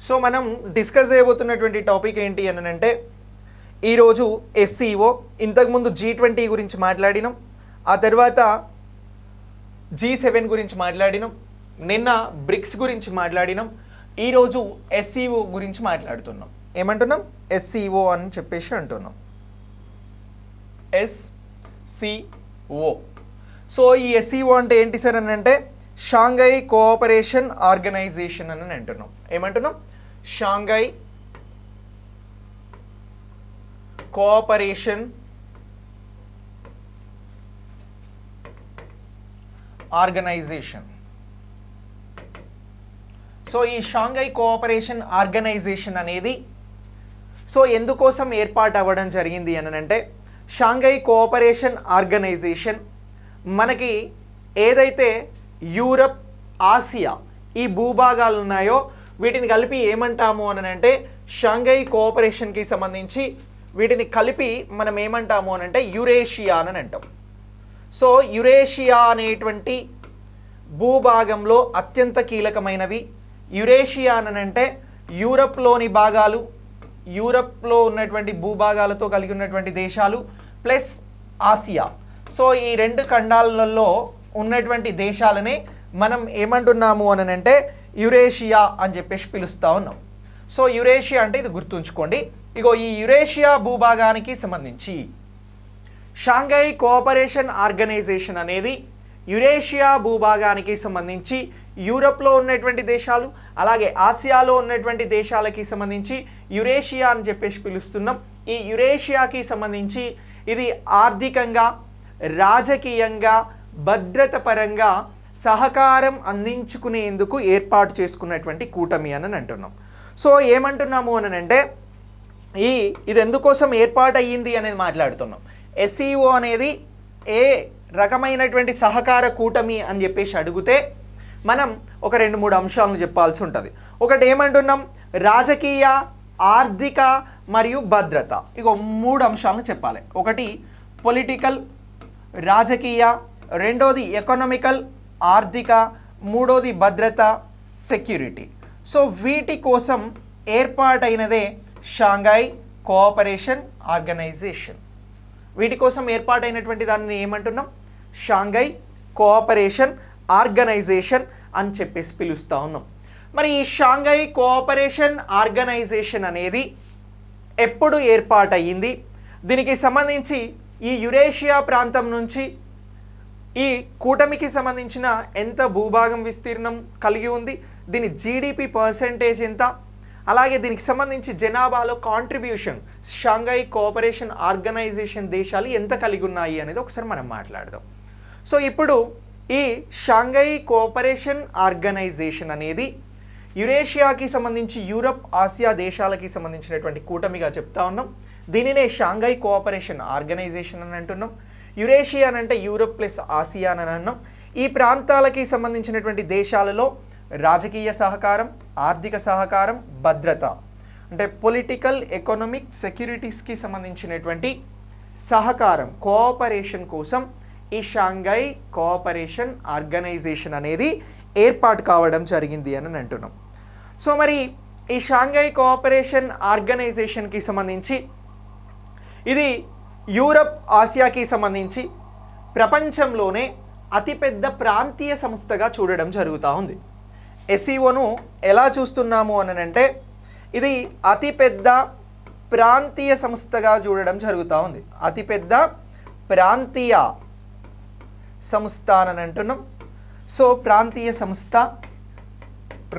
So మనం discuss చేయబోతున్నటువంటి topic ఏంటి అని అంటే ఈరోజు ఎస్సీఓ, ఇంతకుముందు G20 గురించి మాట్లాడినాం, ఆ తర్వాత G7 గురించి మాట్లాడినాం, నిన్న బ్రిక్స్ గురించి మాట్లాడినాం, ఈరోజు ఎస్సీఓ గురించి మాట్లాడుతున్నాం. ఏమంటున్నాం? ఎస్సీఓ అని చెప్పేసి అంటున్నాం. ఎస్సీఓ. సో ఈ ఎస్సీఓ అంటే ఏంటి సార్ అని అంటే షాంఘై కోఆపరేషన్ ఆర్గనైజేషన్ అని అంటున్నాం. ఏమంటున్నాం? Shanghai cooperation organisation. సో ఈ షాంఘై కోఆపరేషన్ ఆర్గనైజేషన్ అనేది సో ఎందుకోసం ఏర్పాటు అవ్వడం జరిగింది అని అంటే షాంఘై కోఆపరేషన్ ఆర్గనైజేషన్ మనకి ఏదైతే యూరప్, ఆసియా ఈ భూభాగాలు ఉన్నాయో వీటిని కలిపి ఏమంటాము అని అంటే షాంఘై కోఆపరేషన్కి సంబంధించి వీటిని కలిపి మనం ఏమంటాము అని అంటే యురేషియా అని అంటాం. సో యురేషియా అనేటువంటి భూభాగంలో అత్యంత కీలకమైనవి. యురేషియా అని అంటే యూరప్లోని భాగాలు, యూరప్లో ఉన్నటువంటి భూభాగాలతో కలిగి ఉన్నటువంటి దేశాలు ప్లస్ ఆసియా. సో ఈ రెండు ఖండాలలో ఉన్నటువంటి దేశాలనే మనం ఏమంటున్నాము అని అంటే యురేషియా అని చెప్పేసి పిలుస్తూ ఉన్నాం. సో యురేషియా అంటే ఇది గుర్తుంచుకోండి. ఇగో ఈ యురేషియా భూభాగానికి సంబంధించి షాంఘై కోఆపరేషన్ ఆర్గనైజేషన్ అనేది యురేషియా భూభాగానికి సంబంధించి యూరప్లో ఉన్నటువంటి దేశాలు అలాగే ఆసియాలో ఉన్నటువంటి దేశాలకి సంబంధించి యురేషియా అని చెప్పేసి పిలుస్తున్నాం. ఈ యురేషియాకి సంబంధించి ఇది ఆర్థికంగా, రాజకీయంగా, భద్రత పరంగా సహకారం అందించుకునేందుకు ఏర్పాటు చేసుకున్నటువంటి కూటమి అని అంటున్నాం. సో ఏమంటున్నాము అని అంటే ఇది ఎందుకోసం ఏర్పాటు అయ్యింది అనేది మాట్లాడుతున్నాం. ఎస్సీఓ అనేది ఏ రకమైనటువంటి సహకార కూటమి అని చెప్పేసి అడిగితే మనం ఒక 2-3 అంశాలను చెప్పాల్సి ఉంటుంది. ఒకటి ఏమంటున్నాం? రాజకీయ, ఆర్థిక మరియు భద్రత. ఇగో 3 అంశాలను చెప్పాలి. ఒకటి పొలిటికల్, రాజకీయ, రెండోది ఎకనామికల్ ఆర్థిక, మూడోది భద్రత సెక్యూరిటీ. సో వీటి కోసం ఏర్పాటైనదే షాంఘై కోఆపరేషన్ ఆర్గనైజేషన్. వీటి కోసం ఏర్పాటైనటువంటి దాన్ని ఏమంటున్నాం? షాంఘై కోఆపరేషన్ ఆర్గనైజేషన్ అని చెప్పేసి పిలుస్తూ ఉన్నాం. మరి ఈ షాంఘై కోఆపరేషన్ ఆర్గనైజేషన్ అనేది ఎప్పుడు ఏర్పాటయ్యింది? దీనికి సంబంధించి ఈ యురేషియా ప్రాంతం నుంచి ఈ కూటమికి సంబంధించిన ఎంత భూభాగం విస్తీర్ణం కలిగి ఉంది, దీని జీడిపి పర్సెంటేజ్ ఎంత, అలాగే దీనికి సంబంధించి జనాభాలో కాంట్రిబ్యూషన్ షాంఘై కోఆపరేషన్ ఆర్గనైజేషన్ దేశాలు ఎంత కలిగి ఉన్నాయి అనేది ఒకసారి మనం మాట్లాడదాం. సో ఇప్పుడు ఈ షాంఘై కోఆపరేషన్ ఆర్గనైజేషన్ అనేది యురేషియాకి సంబంధించి యూరప్, ఆసియా దేశాలకి సంబంధించినటువంటి కూటమిగా చెప్తా ఉన్నాం. దీనినే షాంఘై కోఆపరేషన్ ఆర్గనైజేషన్ అని అంటున్నాం. యురేషియా అంటే యూరప్ ప్లస్ ఆసియా అని అన్నాం. ఈ ప్రాంతాలకి సంబంధించినటువంటి దేశాలలో రాజకీయ సహకారం, ఆర్థిక సహకారం, భద్రత అంటే పొలిటికల్, ఎకనామిక్, సెక్యూరిటీస్కి సంబంధించినటువంటి సహకారం, కోఆపరేషన్ కోసం ఈ షాంఘై కోఆపరేషన్ ఆర్గనైజేషన్ అనేది ఏర్పాటు కావడం జరిగింది అని అంటున్నాం. సో మరి ఈ షాంఘై కోఆపరేషన్ ఆర్గనైజేషన్కి సంబంధించి ఇది యూరప్, ఆసియాకి సంబంధించి ప్రపంచంలోనే అతిపెద్ద ప్రాంతీయ సంస్థగా చూడడం జరుగుతూ ఉంది. ఎస్సీఓను ఎలా చూస్తున్నాము అని అంటే ఇది అతిపెద్ద ప్రాంతీయ సంస్థగా చూడడం జరుగుతూ ఉంది. అతిపెద్ద ప్రాంతీయ సంస్థ అని అంటున్నాం. సో ప్రాంతీయ సంస్థ,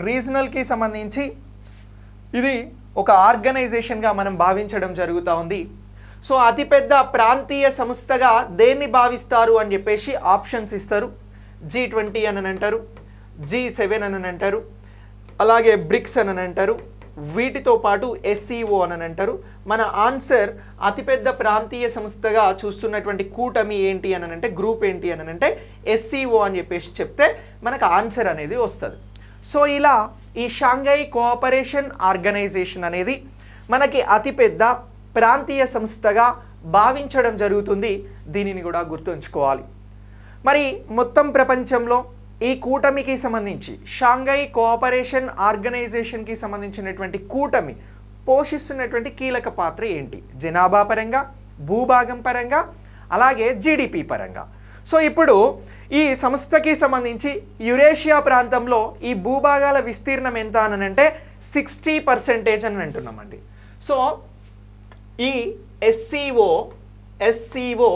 రీజనల్కి సంబంధించి ఇది ఒక ఆర్గనైజేషన్గా మనం భావించడం జరుగుతూ ఉంది. సో అతిపెద్ద ప్రాంతీయ సంస్థగా దేన్ని భావిస్తారు అని చెప్పేసి ఆప్షన్స్ ఇస్తారు. G20 అని అంటారు, G7 అని అంటారు, అలాగే బ్రిక్స్ అని అంటారు, వీటితో పాటు ఎస్సీఓ అని అంటారు. మన ఆన్సర్ అతిపెద్ద ప్రాంతీయ సంస్థగా చూస్తున్నటువంటి కూటమి ఏంటి అని అంటే, గ్రూప్ ఏంటి అని అంటే ఎస్సీఓ అని చెప్పేసి చెప్తే మనకు ఆన్సర్ అనేది వస్తుంది. సో ఇలా ఈ షాంఘై కోఆపరేషన్ ఆర్గనైజేషన్ అనేది మనకి అతిపెద్ద ప్రాంతీయ సంస్థగా భావించడం జరుగుతుంది. దీనిని కూడా గుర్తుంచుకోవాలి. మరి మొత్తం ప్రపంచంలో ఈ కూటమికి సంబంధించి షాంఘై కోఆపరేషన్ ఆర్గనైజేషన్కి సంబంధించినటువంటి కూటమి పోషిస్తున్నటువంటి కీలక పాత్ర ఏంటి? జనాభా పరంగా, భూభాగం పరంగా, అలాగే జీడిపి పరంగా. సో ఇప్పుడు ఈ సంస్థకి సంబంధించి యురేషియా ప్రాంతంలో ఈ భూభాగాల విస్తీర్ణం ఎంత అని అంటే 60% అని అంటున్నామండి. సో ఈ ఎస్సీఓ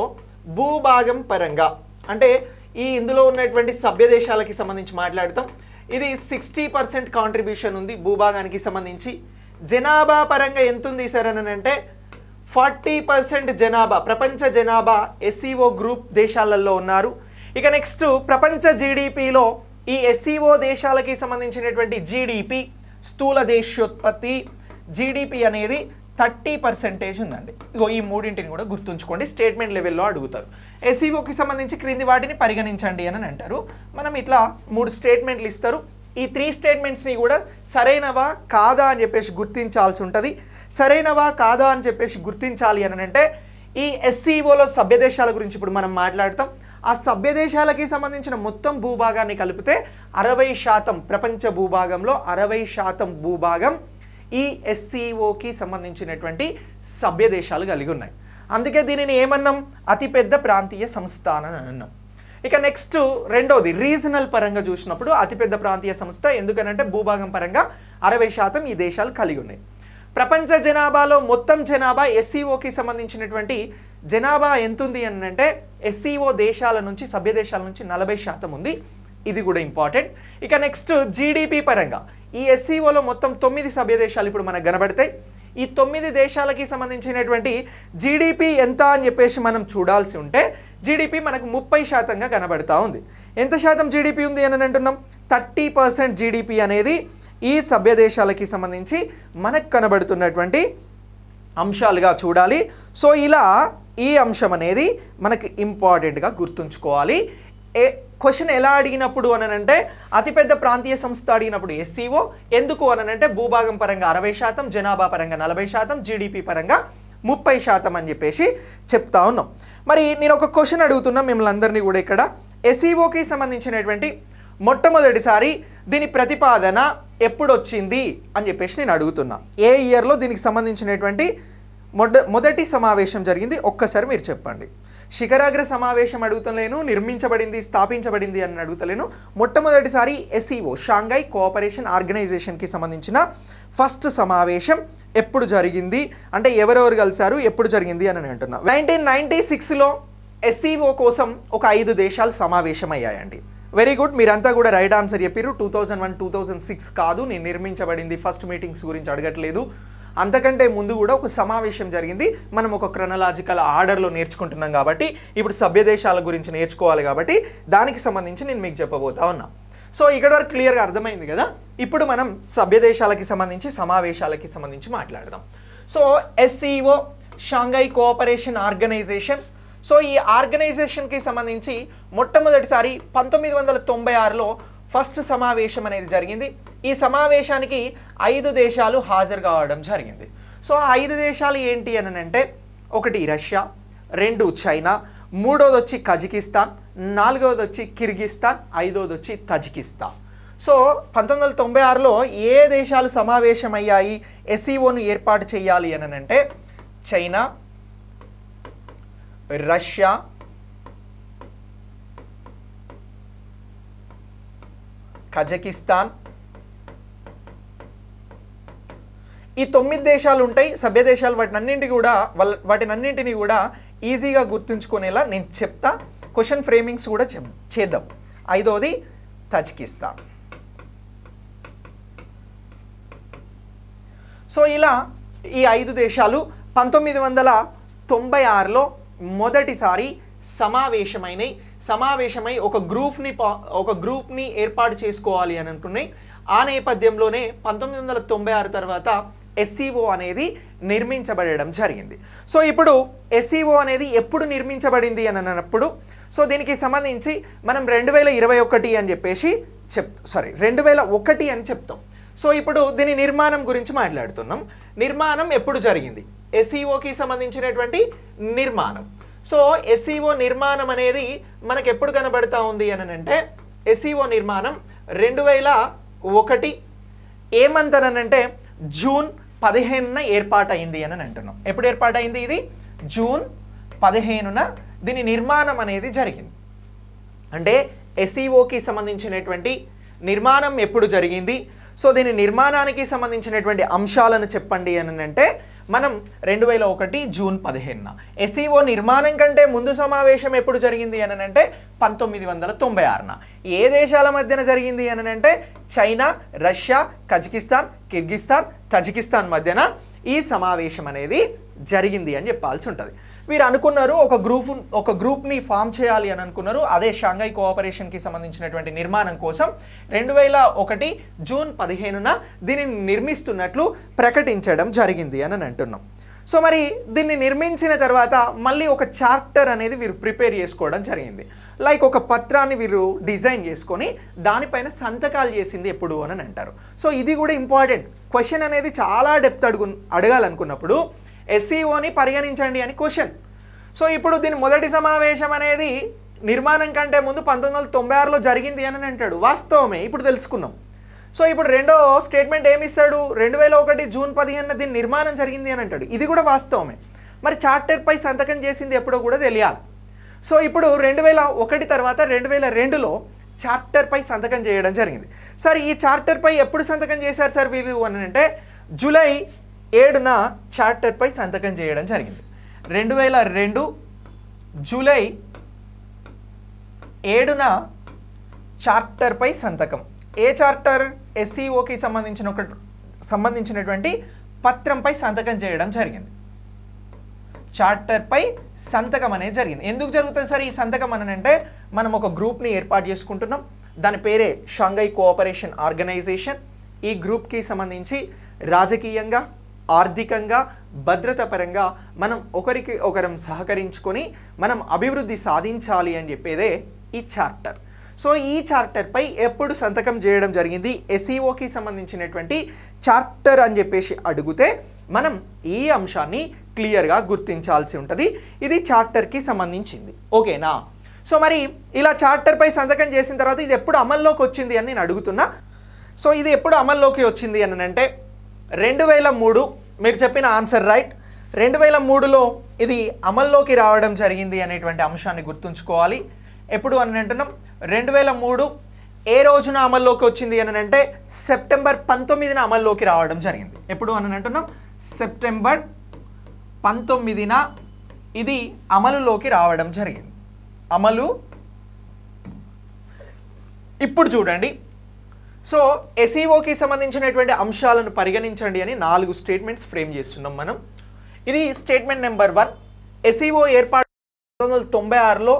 భూభాగం పరంగా అంటే ఈ ఇందులో ఉన్నటువంటి సభ్య దేశాలకి సంబంధించి మాట్లాడతాం. ఇది 60% కాంట్రిబ్యూషన్ ఉంది భూభాగానికి సంబంధించి. జనాభా పరంగా ఎంత ఉంది సార్ అని అంటే 40% జనాభా, ప్రపంచ జనాభా ఎస్సీఓ గ్రూప్ దేశాలలో ఉన్నారు. ఇక నెక్స్ట్ ప్రపంచ జీడిపిలో ఈ ఎస్సీఓ దేశాలకి సంబంధించినటువంటి జీడిపి, స్థూల దేశోత్పత్తి జీడిపి అనేది 30% ఉందండి. ఇగో ఈ మూడింటిని కూడా గుర్తుంచుకోండి, స్టేట్మెంట్ లెవెల్లో అడుగుతారు. ఎస్సీఓకి సంబంధించి క్రింది వాటిని పరిగణించండి అని అంటారు. మనం ఇట్లా 3 స్టేట్మెంట్లు ఇస్తారు. ఈ 3 స్టేట్మెంట్స్ని కూడా సరైనవా కాదా అని చెప్పేసి గుర్తించాల్సి ఉంటుంది. సరైనవా కాదా అని చెప్పేసి గుర్తించాలి అని అంటే ఈ ఎస్సీఓలో సభ్య దేశాల గురించి ఇప్పుడు మనం మాట్లాడతాం. ఆ సభ్య దేశాలకి సంబంధించిన మొత్తం భూభాగాన్ని కలిపితే 60%, ప్రపంచ భూభాగంలో 60% భూభాగం ఈ ఎస్సీఓకి సంబంధించినటువంటి సభ్య దేశాలు కలిగి ఉన్నాయి. అందుకే దీనిని ఏమన్నాం? అతిపెద్ద ప్రాంతీయ సంస్థ అని అన్నాం. ఇక నెక్స్ట్ రెండోది రీజనల్ పరంగా చూసినప్పుడు అతిపెద్ద ప్రాంతీయ సంస్థ, ఎందుకనంటే భూభాగం పరంగా 60% ఈ దేశాలు కలిగి ఉన్నాయి. ప్రపంచ జనాభాలో మొత్తం జనాభా ఎస్సీఓకి సంబంధించినటువంటి జనాభా ఎంత ఉంది అని అంటే ఎస్సీఓ దేశాల నుంచి, సభ్య దేశాల నుంచి 40% ఉంది. ఇది కూడా ఇంపార్టెంట్. ఇక నెక్స్ట్ జీడిపి పరంగా ఈ ఎస్సీఓలో మొత్తం 9 సభ్య దేశాలు ఇప్పుడు మనకు కనబడతాయి. ఈ 9 దేశాలకి సంబంధించినటువంటి జీడిపి ఎంత అని చెప్పేసి మనం చూడాల్సి ఉంటే జీడిపి మనకు 30%గా కనబడతా ఉంది. ఎంత శాతం జీడిపి ఉంది అని అంటున్నాం? 30% జీడిపి అనేది ఈ సభ్య దేశాలకి సంబంధించి మనకు కనబడుతున్నటువంటి అంశాలుగా చూడాలి. సో ఇలా ఈ అంశం అనేది మనకి ఇంపార్టెంట్గా గుర్తుంచుకోవాలి. క్వశ్చన్ ఎలా అడిగినప్పుడు అని అంటే అతిపెద్ద ప్రాంతీయ సంస్థ అడిగినప్పుడు ఎస్సీఓ, ఎందుకు అని అంటే భూభాగం పరంగా 60%, జనాభా పరంగా 40%, జీడిపి పరంగా 30% అని చెప్పేసి చెప్తా ఉన్నాం. మరి నేను ఒక క్వశ్చన్ అడుగుతున్నా మిమ్మల్ని అందరినీ కూడా ఇక్కడ. ఎస్సీఓకి సంబంధించినటువంటి మొట్టమొదటిసారి దీని ప్రతిపాదన ఎప్పుడు వచ్చింది అని చెప్పేసి నేను అడుగుతున్నా. ఏ ఇయర్లో దీనికి సంబంధించినటువంటి మొదటి సమావేశం జరిగింది ఒక్కసారి మీరు చెప్పండి. శిఖరాగ్ర సమావేశం అడుగుతలేను, నిర్మించబడింది, స్థాపించబడింది అని అడుగుతలేను. మొట్టమొదటిసారి ఎస్సీఓ షాంఘై కోఆపరేషన్ ఆర్గనైజేషన్కి సంబంధించిన ఫస్ట్ సమావేశం ఎప్పుడు జరిగింది అంటే ఎవరెవరు కలిశారు, ఎప్పుడు జరిగింది అని అంటున్నా. 1996లో ఎస్సీఓ కోసం ఒక 5 దేశాలు సమావేశం అయ్యాయండి. వెరీ గుడ్, మీరంతా కూడా రైట్ ఆన్సర్ చెప్పారు. 2001, 2006 కాదు, నేను నిర్మించబడింది ఫస్ట్ మీటింగ్స్ గురించి అడగట్లేదు. అంతకంటే ముందు కూడా ఒక సమావేశం జరిగింది. మనం ఒక క్రొనలాజికల్ ఆర్డర్లో నేర్చుకుంటున్నాం కాబట్టి ఇప్పుడు సభ్య దేశాల గురించి నేర్చుకోవాలి కాబట్టి దానికి సంబంధించి నేను మీకు చెప్పబోతా ఉన్నా. సో ఇక్కడ వరకు క్లియర్గా అర్థమైంది కదా. ఇప్పుడు మనం సభ్య దేశాలకి సంబంధించి సమావేశాలకి సంబంధించి మాట్లాడదాం. So SCO Shanghai cooperation organisation. So ఈ ఆర్గనైజేషన్కి సంబంధించి మొట్టమొదటిసారి 1996లో ఫస్ట్ సమావేశం అనేది జరిగింది. ఈ సమావేశానికి 5 దేశాలు హాజరు కావడం జరిగింది. సో 5 దేశాలు ఏంటి అని అంటే 1 రష్యా, 2 చైనా, 3వది వచ్చి కజకిస్తాన్, 4వది వచ్చి కిర్గిస్తాన్, 5వది వచ్చి తజికిస్తాన్. సో 1996లో ఏ దేశాలు సమావేశమయ్యాయి ఎస్సీఓను ఏర్పాటు చేయాలి అని అంటే చైనా, రష్యా, కజకిస్తాన్, ఈ 9 దేశాలు ఉంటాయి సభ్య దేశాలు. వాటినన్నింటినీ కూడా ఈజీగా గుర్తుంచుకునేలా నేను చెప్తా. క్వశ్చన్ ఫ్రేమింగ్స్ కూడా చేద్దాం. 5వది తజికిస్తాన్. సో ఇలా ఈ 5 దేశాలు 1996లో మొదటిసారి సమావేశమై ఒక గ్రూప్ని ఏర్పాటు చేసుకోవాలి అని అనుకున్నాయి. ఆ నేపథ్యంలోనే 1996 తర్వాత ఎస్సీఓ అనేది నిర్మించబడడం జరిగింది. సో ఇప్పుడు ఎస్సీఓ అనేది ఎప్పుడు నిర్మించబడింది అని అన్నప్పుడు సో దీనికి సంబంధించి మనం 2021 అని చెప్పేసి 2001 అని చెప్తాం. సో ఇప్పుడు దీని నిర్మాణం గురించి మాట్లాడుతున్నాం. నిర్మాణం ఎప్పుడు జరిగింది? ఎస్సీఓకి సంబంధించినటువంటి నిర్మాణం. సో ఎస్సీఓ నిర్మాణం అనేది మనకు ఎప్పుడు కనబడతా ఉంది అని అంటే ఎస్సీఓ నిర్మాణం 2001 ఏ మంత్ అని అంటే జూన్ 15న ఏర్పాటైంది అని అంటున్నాం. ఎప్పుడు ఏర్పాటైంది? ఇది జూన్ 15న దీని నిర్మాణం అనేది జరిగింది. అంటే ఎస్సీఓకి సంబంధించినటువంటి నిర్మాణం ఎప్పుడు జరిగింది, సో దీని నిర్మాణానికి సంబంధించినటువంటి అంశాలను చెప్పండి అని అంటే మనం 2001 జూన్ 15న. ఎస్సీఓ నిర్మాణం కంటే ముందు సమావేశం ఎప్పుడు జరిగింది అని అంటే 1996న. ఏ దేశాల మధ్యన జరిగింది అని అంటే China, Russia, Kazakhstan, Kyrgyzstan, Tajikistan మధ్యన ఈ సమావేశం అనేది జరిగింది అని చెప్పాల్సి ఉంటుంది. వీరు అనుకున్నారు ఒక గ్రూప్ని ఫామ్ చేయాలి అని అనుకున్నారు. అదే షాంఘై కోఆపరేషన్కి సంబంధించినటువంటి నిర్మాణం కోసం 2001 జూన్ 15న దీనిని నిర్మిస్తున్నట్లు ప్రకటించడం జరిగింది అని అంటున్నాం. సో మరి దీన్ని నిర్మించిన తర్వాత మళ్ళీ ఒక చార్టర్ అనేది వీరు ప్రిపేర్ చేసుకోవడం జరిగింది. లైక్ ఒక పత్రాన్ని వీరు డిజైన్ చేసుకొని దానిపైన సంతకాలు చేసింది ఎప్పుడు అని అంటారు. సో ఇది కూడా ఇంపార్టెంట్ క్వశ్చన్ అనేది. చాలా డెప్త్ అడగాలనుకున్నప్పుడు ఎస్సీఓని పరిగణించండి అని క్వశ్చన్. సో ఇప్పుడు దీని మొదటి సమావేశం అనేది నిర్మాణం కంటే ముందు 1996లో జరిగింది అని అంటాడు. వాస్తవమే, ఇప్పుడు తెలుసుకున్నాం. సో ఇప్పుడు రెండో స్టేట్మెంట్ ఏమి ఇస్తాడు? 2001 జూన్ 15న దీని నిర్మాణం జరిగింది అని అంటాడు. ఇది కూడా వాస్తవమే. మరి చార్టర్పై సంతకం చేసింది ఎప్పుడో కూడా తెలియాలి. సో ఇప్పుడు 2001 తర్వాత 2002లో చార్టర్పై సంతకం చేయడం జరిగింది. సార్ ఈ చార్టర్పై ఎప్పుడు సంతకం చేశారు సార్ వీళ్ళు అని అంటే జూలై 7న చార్టర్పై సంతకం చేయడం జరిగింది. 2002 జూలై 7న చార్టర్పై సంతకం. ఏ చార్టర్? ఎస్సీఓకి సంబంధించినటువంటి పత్రంపై సంతకం చేయడం జరిగింది. చార్టర్పై సంతకం అనేది జరిగింది. ఎందుకు జరుగుతుంది సార్ ఈ సంతకం అని అంటే మనం ఒక గ్రూప్ని ఏర్పాటు చేసుకుంటున్నాం. దాని పేరే షాంఘై కోఆపరేషన్ ఆర్గనైజేషన్. ఈ గ్రూప్కి సంబంధించి రాజకీయంగా, ఆర్థికంగా, భద్రత పరంగా మనం ఒకరికి ఒకరం సహకరించుకొని మనం అభివృద్ధి సాధించాలి అని చెప్పేదే ఈ చార్టర్. సో ఈ చార్టర్పై ఎప్పుడు సంతకం చేయడం జరిగింది? ఎస్సీఓకి సంబంధించినటువంటి చార్టర్ అని చెప్పేసి అడిగితే మనం ఈ అంశాన్ని క్లియర్గా గుర్తించాల్సి ఉంటుంది. ఇది చార్టర్కి సంబంధించింది. ఓకేనా? సో మరి ఇలా చార్టర్పై సంతకం చేసిన తర్వాత ఇది ఎప్పుడు అమల్లోకి వచ్చింది అని నేను అడుగుతున్నా. సో ఇది ఎప్పుడు అమల్లోకి వచ్చింది అని అంటే 2003. మీరు చెప్పిన ఆన్సర్ రైట్. 2003లో ఇది అమల్లోకి రావడం జరిగింది అనేటువంటి అంశాన్ని గుర్తుంచుకోవాలి. ఎప్పుడు అని అంటున్నాం? 2003 ఏ రోజున అమల్లోకి వచ్చింది అని అంటే సెప్టెంబర్ 19న అమల్లోకి రావడం జరిగింది. ఎప్పుడు అని అంటున్నాం? సెప్టెంబర్ 19న ఇది అమలులోకి రావడం జరిగింది. అమలు. ఇప్పుడు చూడండి. సో ఎస్సీఓకి సంబంధించినటువంటి అంశాలను పరిగణించండి అని 4 స్టేట్మెంట్స్ ఫ్రేమ్ చేస్తున్నాం మనం. ఇది స్టేట్మెంట్ నెంబర్ 1. ఎస్సీఓ ఏర్పాటు 1996లో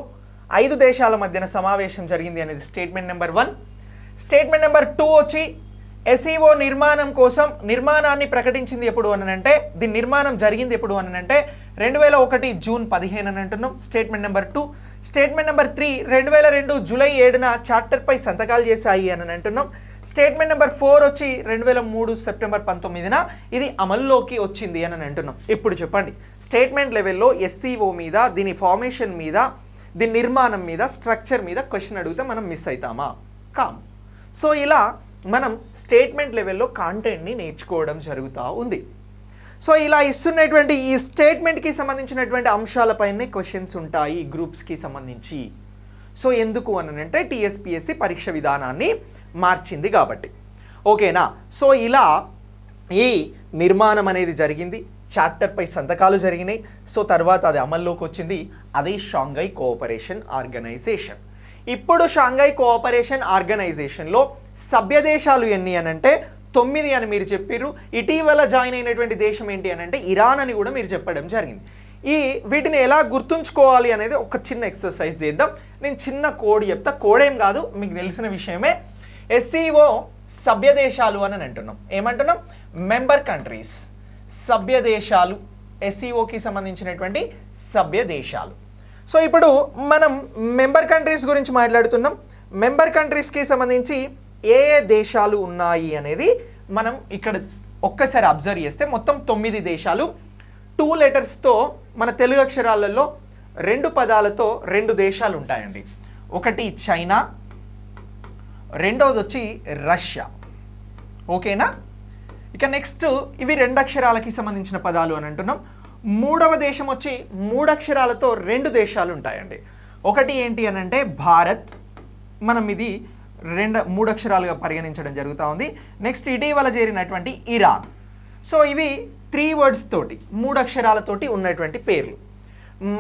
5 దేశాల మధ్యన సమావేశం జరిగింది అనేది స్టేట్మెంట్ నెంబర్ 1. స్టేట్మెంట్ నెంబర్ 2 వచ్చి ఎస్సీఓ నిర్మాణం కోసం నిర్మాణాన్ని ప్రకటించింది ఎప్పుడు అని అంటే దీని నిర్మాణం జరిగింది ఎప్పుడు అని అంటే 2001 జూన్ 15 అని అంటున్నాం. Statement number 2. Statement number 3 2002 July 7న చార్టర్పై సంతకాలు చేశాయి అని అంటున్నాం. స్టేట్మెంట్ నెంబర్ 4 వచ్చి 2003 సెప్టెంబర్ 19న ఇది అమల్లోకి వచ్చింది అని అంటున్నాం. ఇప్పుడు చెప్పండి, స్టేట్మెంట్ లెవెల్లో ఎస్సీఓ మీద, దీని ఫార్మేషన్ మీద, దీని నిర్మాణం మీద, స్ట్రక్చర్ మీద క్వశ్చన్ అడిగితే మనం మిస్ అవుతామా? కామ్. సో ఇలా మనం స్టేట్మెంట్ లెవెల్లో కాంటెంట్ని నేర్చుకోవడం జరుగుతూ ఉంది. సో ఇలా ఇస్తున్నటువంటి ఈ స్టేట్మెంట్కి సంబంధించినటువంటి అంశాలపైనే క్వశ్చన్స్ ఉంటాయి గ్రూప్స్కి సంబంధించి. సో ఎందుకు అని అంటే టీఎస్పీఎస్సీ పరీక్ష విధానాన్ని మార్చింది కాబట్టి. ఓకేనా? సో ఇలా ఈ నిర్మాణం అనేది జరిగింది, చార్టర్పై సంతకాలు జరిగినాయి. సో తర్వాత అది అమల్లోకి వచ్చింది. అదే షాంఘై కోఆపరేషన్ ఆర్గనైజేషన్. ఇప్పుడు షాంఘై కోఆపరేషన్ ఆర్గనైజేషన్లో సభ్య దేశాలు ఎన్ని అని అంటే 9 అని మీరు చెప్పారు. ఇటీవల జాయిన్ అయినటువంటి దేశం ఏంటి అని అంటే ఇరాన్ అని కూడా మీరు చెప్పడం జరిగింది. వీటిని ఎలా గుర్తుంచుకోవాలి అనేది ఒక చిన్న ఎక్సర్సైజ్ చేద్దాం. నేను చిన్న కోడ్ చెప్తా. కోడ్ ఏం కాదు, మీకు తెలిసిన విషయమే. ఎస్సీఓ సభ్య దేశాలు అని అంటున్నాం. ఏమంటున్నాం? Member countries. సభ్య దేశాలు, ఎస్సీఓకి సంబంధించినటువంటి సభ్య దేశాలు. సో ఇప్పుడు మనం మెంబర్ కంట్రీస్ గురించి మాట్లాడుతున్నాం. మెంబర్ కంట్రీస్కి సంబంధించి ఏ ఏ దేశాలు ఉన్నాయి అనేది మనం ఇక్కడ ఒక్కసారి అబ్జర్వ్ చేస్తే మొత్తం 9 దేశాలు 2 లెటర్స్తో మన తెలుగు అక్షరాలలో 2 పదాలతో 2 దేశాలు ఉంటాయండి. ఒకటి చైనా, రెండవది వచ్చి రష్యా. ఓకేనా? ఇక నెక్స్ట్ ఇవి 2 అక్షరాలకి సంబంధించిన పదాలు అని అంటున్నాం. మూడవ దేశం వచ్చి 3 అక్షరాలతో 2 దేశాలు ఉంటాయండి. ఒకటి ఏంటి అని అంటే భారత్, మనం ఇది 3 అక్షరాలుగా పరిగణించడం జరుగుతూ ఉంది. నెక్స్ట్ ఇటీవల చేరినటువంటి ఇరాన్. సో ఇవి 3 వర్డ్స్ తోటి 3 అక్షరాలతోటి ఉన్నటువంటి పేర్లు.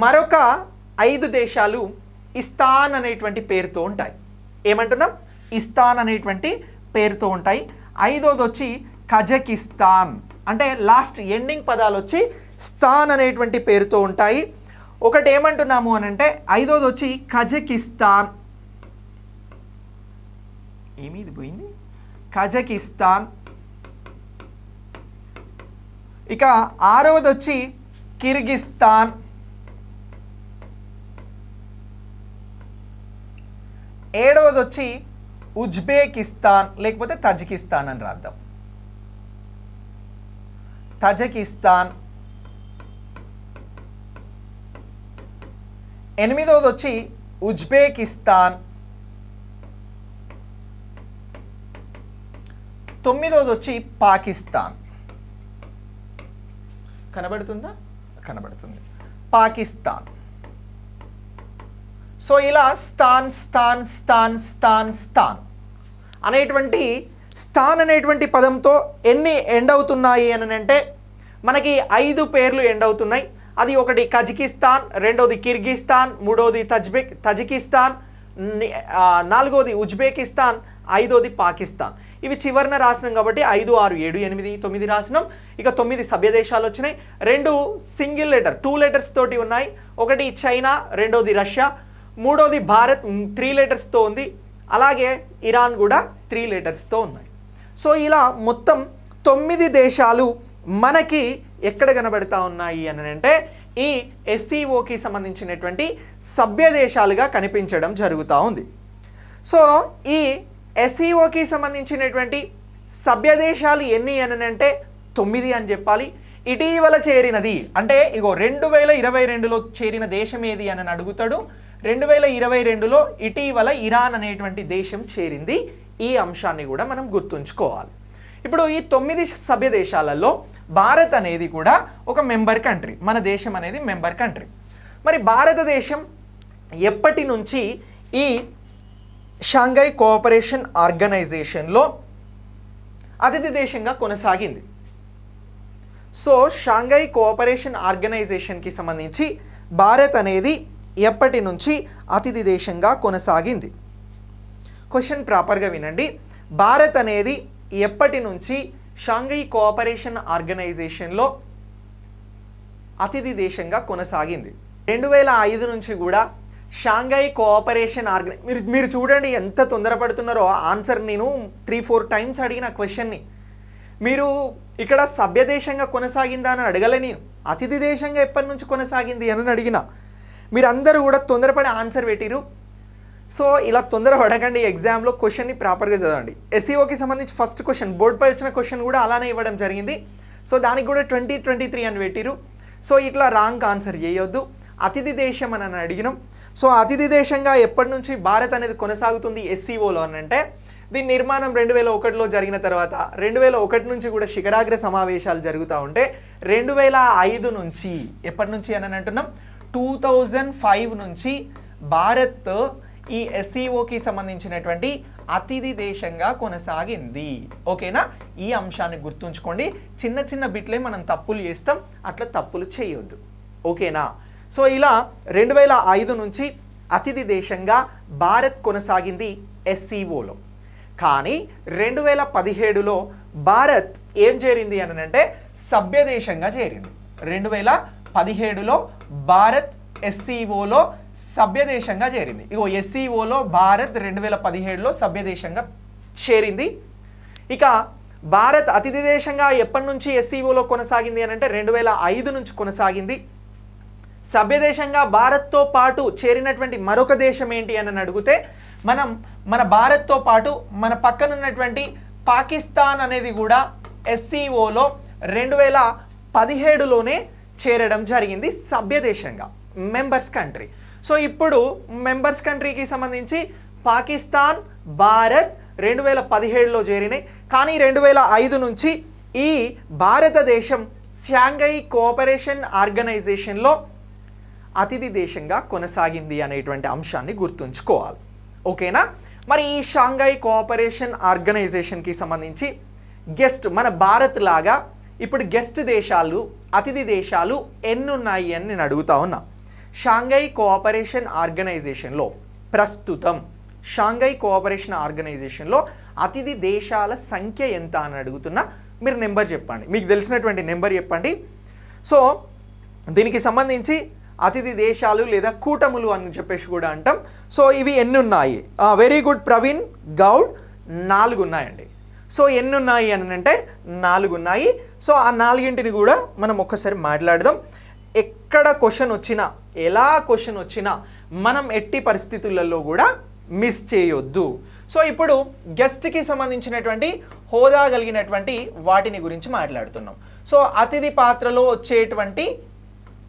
మరొక 5 దేశాలు ఇస్తాన్ అనేటువంటి పేరుతో ఉంటాయి. ఏమంటున్నాం? ఇస్తాన్ అనేటువంటి పేరుతో ఉంటాయి. ఐదోది వచ్చి కజకిస్తాన్, అంటే లాస్ట్ ఎండింగ్ పదాలు వచ్చి స్థాన్ అనేటువంటి పేరుతో ఉంటాయి. ఒకటి ఏమంటున్నాము అని అంటే ఐదోది వచ్చి కజకిస్తాన్. ఏమి ఇది పోయింది? కజకిస్తాన్. ఇక ఆరవది వచ్చి కిర్గిస్తాన్. ఏడవది వచ్చి ఉజ్బెకిస్తాన్, లేకపోతే తజికిస్తాన్ అని రాద్దాం. తజికిస్తాన్. ఎనిమిదవది వచ్చి ఉజ్బెకిస్తాన్. తొమ్మిదవది వచ్చి పాకిస్తాన్. కనబడుతుందా? కనబడుతుంది. పాకిస్తాన్. సో ఇలా స్థాన్ స్థాన్ స్థాన్ స్థాన్ స్థాన్ అనేటువంటి స్థాన్ అనేటువంటి పదంతో ఎన్ని ఎండ్ అవుతున్నాయి అని అంటే మనకి 5 పేర్లు ఎండ్ అవుతున్నాయి. అది ఒకటి కజకిస్తాన్, రెండవది కిర్గిస్తాన్, మూడవది తజికిస్తాన్, నాలుగవది ఉజ్బెకిస్తాన్, ఐదవది పాకిస్తాన్. ఇవి చివరిన రాసినాం కాబట్టి 5, 6, 7, 8, 9 రాసినాం. ఇక 9 సభ్య దేశాలు వచ్చినాయి. 2 సింగిల్ లెటర్ 2 లెటర్స్ తోటి ఉన్నాయి. ఒకటి చైనా, రెండవది రష్యా, మూడవది భారత్ 3 లెటర్స్తో ఉంది. అలాగే ఇరాన్ కూడా 3 లెటర్స్తో ఉన్నాయి. సో ఇలా మొత్తం 9 దేశాలు మనకి ఎక్కడ కనబడతా ఉన్నాయి అని అంటే ఈ ఎస్సీఓకి సంబంధించినటువంటి సభ్య దేశాలుగా కనిపించడం జరుగుతూ ఉంది. సో ఈ ఎస్సీఓకి సంబంధించినటువంటి సభ్య దేశాలు ఎన్ని అని అంటే 9 అని చెప్పాలి. ఇటీవల చేరినది అంటే ఇగో 2022లో చేరిన దేశం ఏది అని అడుగుతాడు. 2022లో ఇటీవల ఇరాన్ అనేటువంటి దేశం చేరింది. ఈ అంశాన్ని కూడా మనం గుర్తుంచుకోవాలి. ఇప్పుడు ఈ 9 సభ్య దేశాలలో భారత్ అనేది కూడా ఒక మెంబర్ కంట్రీ. మన దేశం అనేది మెంబర్ కంట్రీ. మరి భారతదేశం ఎప్పటి నుంచి ఈ షాంఘై కోఆపరేషన్ ఆర్గనైజేషన్లో అతిథి దేశంగా కొనసాగింది? సో షాంఘై కోఆపరేషన్ ఆర్గనైజేషన్కి సంబంధించి భారత్ అనేది ఎప్పటి నుంచి అతిథి దేశంగా కొనసాగింది? క్వశ్చన్ ప్రాపర్గా వినండి. భారత్ అనేది ఎప్పటి నుంచి షాంఘై కోఆపరేషన్ ఆర్గనైజేషన్లో అతిథి దేశంగా కొనసాగింది? 2005 నుంచి కూడా షాంఘై కోఆపరేషన్ మీరు చూడండి ఎంత తొందరపడుతున్నారో. ఆన్సర్ నేను 3-4 టైమ్స్ అడిగిన క్వశ్చన్ని మీరు ఇక్కడ సభ్య దేశంగా కొనసాగిందా అని అడగలే, నేను అతిథి దేశంగా ఎప్పటి నుంచి కొనసాగింది అని అడిగిన. మీరందరూ కూడా తొందరపడి ఆన్సర్ పెట్టిరు. సో ఇలా తొందరపడకండి. ఎగ్జామ్లో క్వశ్చన్ని ప్రాపర్గా చదవండి. ఎస్సీఓకి సంబంధించి ఫస్ట్ క్వశ్చన్ బోర్డుపై వచ్చిన క్వశ్చన్ కూడా అలానే ఇవ్వడం జరిగింది. సో దానికి కూడా 2023 అని పెట్టిరు. సో ఇట్లా రాంగ్ ఆన్సర్ చేయొద్దు. అతిథి దేశం అని అడిగినాం. సో అతిథి దేశంగా ఎప్పటి నుంచి భారత్ అనేది కొనసాగుతుంది ఎస్సీఓలో అని అంటే దీని నిర్మాణం 2001లో జరిగిన తర్వాత 2001 నుంచి కూడా శిఖరాగ్ర సమావేశాలు జరుగుతూ ఉంటే 2005 నుంచి ఎప్పటి నుంచి అని అంటున్నాం 2005 నుంచి భారత్ ఈ ఎస్సీఓకి సంబంధించినటువంటి అతిథి దేశంగా కొనసాగింది. ఓకేనా? ఈ అంశాన్ని గుర్తుంచుకోండి. చిన్న చిన్న బిట్లే మనం తప్పులు చేస్తాం, అట్లా తప్పులు చేయొద్దు. ఓకేనా? సో ఇలా 2005 నుంచి అతిథి దేశంగా భారత్ కొనసాగింది ఎస్సీఓలో. కానీ 2017లో భారత్ ఏం చేరింది అని అంటే సభ్య దేశంగా చేరింది. 2017లో భారత్ ఎస్సీఓలో సభ్య దేశంగా చేరింది. ఇగో ఎస్సీఓలో భారత్ 2017లో సభ్య దేశంగా చేరింది. ఇక భారత్ అతిథి దేశంగా ఎప్పటి నుంచి ఎస్సీఓలో కొనసాగింది అని అంటే 2005 నుంచి కొనసాగింది. సభ్య దేశంగా భారత్తో పాటు చేరినటువంటి మరొక దేశం ఏంటి అని అడిగితే మన భారత్తో పాటు మన పక్కనున్నటువంటి పాకిస్తాన్ అనేది కూడా ఎస్సీఓలో 2017లోనే చేరడం జరిగింది సభ్య దేశంగా, మెంబర్స్ కంట్రీ. సో ఇప్పుడు మెంబర్స్ కంట్రీకి సంబంధించి పాకిస్తాన్, భారత్ 2017లో చేరినాయి. కానీ 2005 నుంచి ఈ భారతదేశం షాంఘై కోఆపరేషన్ ఆర్గనైజేషన్లో అతిథి దేశంగా కొనసాగింది అనేటువంటి అంశాన్ని గుర్తుంచుకోవాలి. ఓకేనా? మరి ఈ షాంఘై కోఆపరేషన్ ఆర్గనైజేషన్కి సంబంధించి గెస్ట్ మన భారత్ లాగా ఇప్పుడు గెస్ట్ దేశాలు, అతిథి దేశాలు ఎన్ని ఉన్నాయి అని నేను అడుగుతా ఉన్నా. షాంఘై కోఆపరేషన్ ఆర్గనైజేషన్లో ప్రస్తుతం షాంఘై కోఆపరేషన్ ఆర్గనైజేషన్లో అతిథి దేశాల సంఖ్య ఎంత అని అడుగుతున్నా. మీరు నెంబర్ చెప్పండి, మీకు తెలిసినటువంటి నెంబర్ చెప్పండి. సో దీనికి సంబంధించి అతిథి దేశాలు లేదా కూటములు అని చెప్పేసి కూడా అంటాం. సో ఇవి ఎన్ని ఉన్నాయి? వెరీ గుడ్ ప్రవీణ్ గౌడ్, 4 ఉన్నాయండి. సో ఎన్ని ఉన్నాయి అని అంటే 4 ఉన్నాయి. సో ఆ 4ంటిని కూడా మనం ఒక్కసారి మాట్లాడదాం. ఎక్కడ క్వశ్చన్ వచ్చినా, ఎలా క్వశ్చన్ వచ్చినా మనం ఎట్టి పరిస్థితులలో కూడా మిస్ చేయొద్దు. సో ఇప్పుడు గెస్ట్కి సంబంధించినటువంటి హోదా కలిగినటువంటి వాటిని గురించి మాట్లాడుతున్నాం. సో అతిథి పాత్రలో వచ్చేటువంటి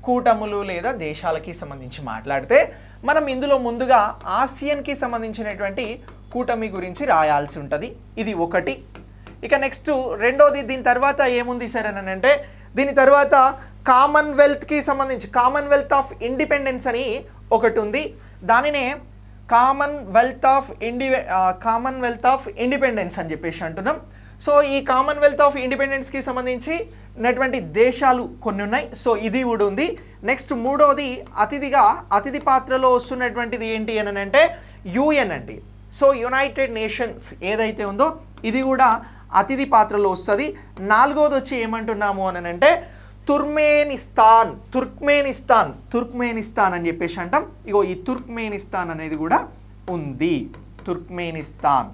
కూటములు లేదా దేశాలకి సంబంధించి మాట్లాడితే మనం ఇందులో ముందుగా ఆసియన్కి సంబంధించినటువంటి కూటమి గురించి రాయాల్సి ఉంటుంది. ఇది ఒకటి. ఇక నెక్స్ట్ రెండోది, దీని తర్వాత ఏముంది సార్ అని అంటే దీని తర్వాత కామన్వెల్త్కి సంబంధించి కామన్వెల్త్ ఆఫ్ ఇండిపెండెన్స్ అని ఒకటి ఉంది. దానినే కామన్వెల్త్ ఆఫ్ ఇండిపెండెన్స్ అని చెప్పేసి అంటున్నాం. సో ఈ కామన్వెల్త్ ఆఫ్ ఇండిపెండెన్స్కి సంబంధించి ఉన్నటువంటి దేశాలు కొన్ని ఉన్నాయి. సో ఇది కూడా ఉంది. నెక్స్ట్ మూడోది అతిథి పాత్రలో వస్తున్నటువంటిది ఏంటి అని అంటే యుఎన్ అండి. సో యునైటెడ్ నేషన్స్ ఏదైతే ఉందో ఇది కూడా అతిథి పాత్రలో వస్తుంది. నాలుగోది వచ్చి ఏమంటున్నాము అని అంటే తుర్క్మేనిస్తాన్ అని చెప్పేసి అంటాం. ఇగో ఈ తుర్క్మేనిస్తాన్ అనేది కూడా ఉంది, తుర్క్మేనిస్తాన్.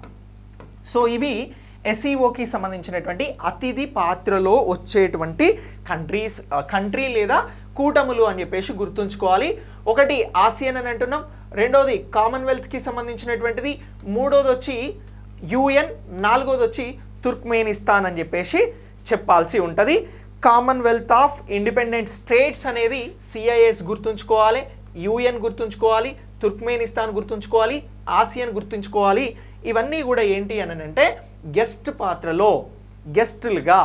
సో ఇవి ఎస్ఈఓకి సంబంధించినటువంటి అతిథి పాత్రలో వచ్చేటువంటి కంట్రీ లేదా కూటములు అని చెప్పేసి గుర్తుంచుకోవాలి. ఒకటి ఆసియన్ అని అంటున్నాం, రెండోది కామన్వెల్త్కి సంబంధించినటువంటిది, మూడోది వచ్చి యుఎన్, నాలుగోది వచ్చి తుర్క్మేనిస్తాన్ అని చెప్పేసి చెప్పాల్సి ఉంటుంది. కామన్వెల్త్ ఆఫ్ ఇండిపెండెంట్ స్టేట్స్ అనేది సిఐఎస్ గుర్తుంచుకోవాలి, యుఎన్ గుర్తుంచుకోవాలి, తుర్క్మేనిస్తాన్ గుర్తుంచుకోవాలి, ఆసియన్ గుర్తుంచుకోవాలి. ఇవన్నీ కూడా ఏంటి అని అంటే గెస్ట్ పాత్రలో గెస్టులుగా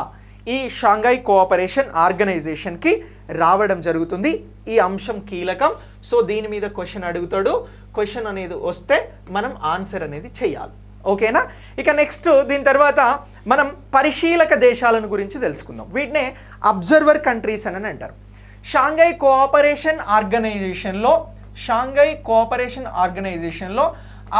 ఈ షాంఘై కోఆపరేషన్ ఆర్గనైజేషన్కి రావడం జరుగుతుంది. ఈ అంశం కీలకం. సో దీని మీద క్వశ్చన్ అడుగుతాడు. క్వశ్చన్ అనేది వస్తే మనం ఆన్సర్ అనేది చేయాలి. ఓకేనా? ఇక నెక్స్ట్ దీని తర్వాత మనం పరిశీలక దేశాలను గురించి తెలుసుకుందాం. వీటినే అబ్జర్వర్ కంట్రీస్ అని అంటారు. షాంఘై కోఆపరేషన్ ఆర్గనైజేషన్లో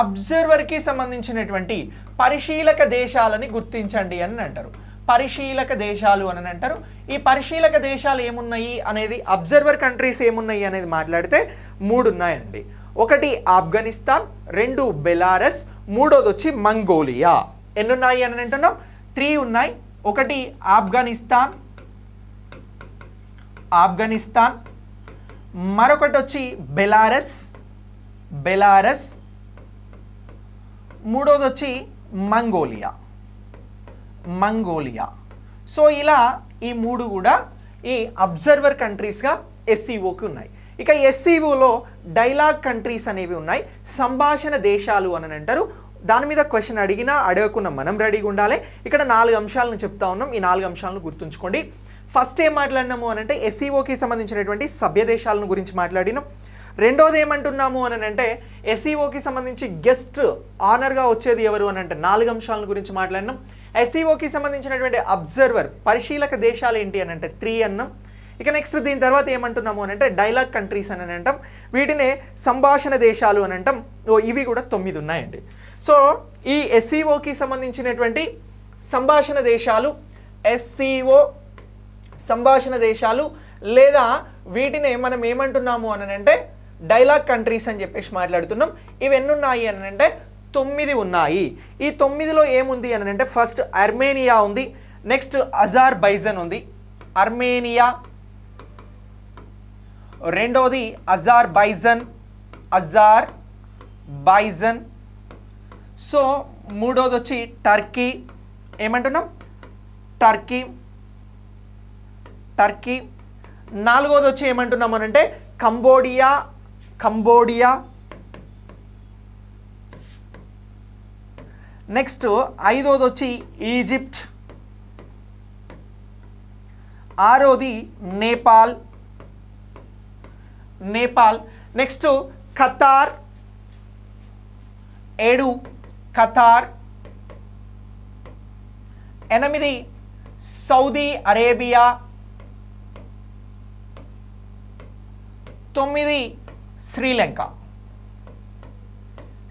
అబ్జర్వర్కి సంబంధించినటువంటి పరిశీలక దేశాలని గుర్తించండి అని అంటారు. పరిశీలక దేశాలు అని అంటారు. ఈ పరిశీలక దేశాలు ఏమున్నాయి అనేది, అబ్జర్వర్ కంట్రీస్ ఏమున్నాయి అనేది మాట్లాడితే 3 ఉన్నాయండి. ఒకటి ఆఫ్ఘనిస్తాన్, 2 బెలారస్, మూడోది వచ్చి మంగోలియా. ఎన్ని ఉన్నాయి అని అంటున్నాం? 3 ఉన్నాయి. ఒకటి ఆఫ్ఘనిస్తాన్, మరొకటి వచ్చి బెలారస్, మూడోది వచ్చి మంగోలియా. సో ఇలా ఈ 3 కూడా ఈ అబ్జర్వర్ కంట్రీస్గా ఎస్సీఓకి ఉన్నాయి. ఇక ఎస్సీఓలో డైలాగ్ కంట్రీస్ అనేవి ఉన్నాయి, సంభాషణ దేశాలు అని అంటారు. దాని మీద క్వశ్చన్ అడిగినా అడగకుండా మనం రెడీగా ఉండాలి. ఇక్కడ 4 అంశాలను చెప్తా ఉన్నాం. ఈ 4 అంశాలను గుర్తుంచుకోండి. ఫస్ట్ ఏం మాట్లాడినాము అని అంటే ఎస్సీఓకి సంబంధించినటువంటి సభ్య దేశాలను గురించి మాట్లాడినాం. రెండోది ఏమంటున్నాము అని అంటే ఎస్సీఓకి సంబంధించి గెస్ట్ ఆనర్గా వచ్చేది ఎవరు అని అంటే 4 అంశాలను గురించి మాట్లాడినాం. ఎస్సీఓకి సంబంధించినటువంటి అబ్జర్వర్ పరిశీలక దేశాలు ఏంటి అని అంటే 3 అన్నాం. ఇక నెక్స్ట్ దీని తర్వాత ఏమంటున్నాము అని అంటే డైలాగ్ కంట్రీస్ అని అంటాం. వీటినే సంభాషణ దేశాలు అని అంటాం. ఇవి కూడా 9 ఉన్నాయండి. సో ఈ ఎస్సీఓకి సంబంధించినటువంటి సంభాషణ దేశాలు, ఎస్సీఓ సంభాషణ దేశాలు లేదా వీటినే మనం ఏమంటున్నాము అని అంటే డైలాగ్ కంట్రీస్ అని చెప్పేసి మాట్లాడుతున్నాం. ఇవి ఎన్ని ఉన్నాయి అని అంటే 9 ఉన్నాయి. ఈ 9లో ఏముంది అని అంటే ఫస్ట్ అర్మేనియా ఉంది, నెక్స్ట్ అజర్బైజాన్ ఉంది, అర్మేనియా, రెండోది అజర్బైజాన్. సో మూడోది వచ్చి టర్కీ. ఏమంటున్నాం? టర్కీ. నాలుగోది వచ్చి ఏమంటున్నాం అని అంటే కంబోడియా. నెక్స్ట్ ఐదోది వచ్చి ఈజిప్ట్, ఆరోది Nepal, next Qatar, 7 Qatar, 8 Saudi Arabia, 9 Sri Lanka.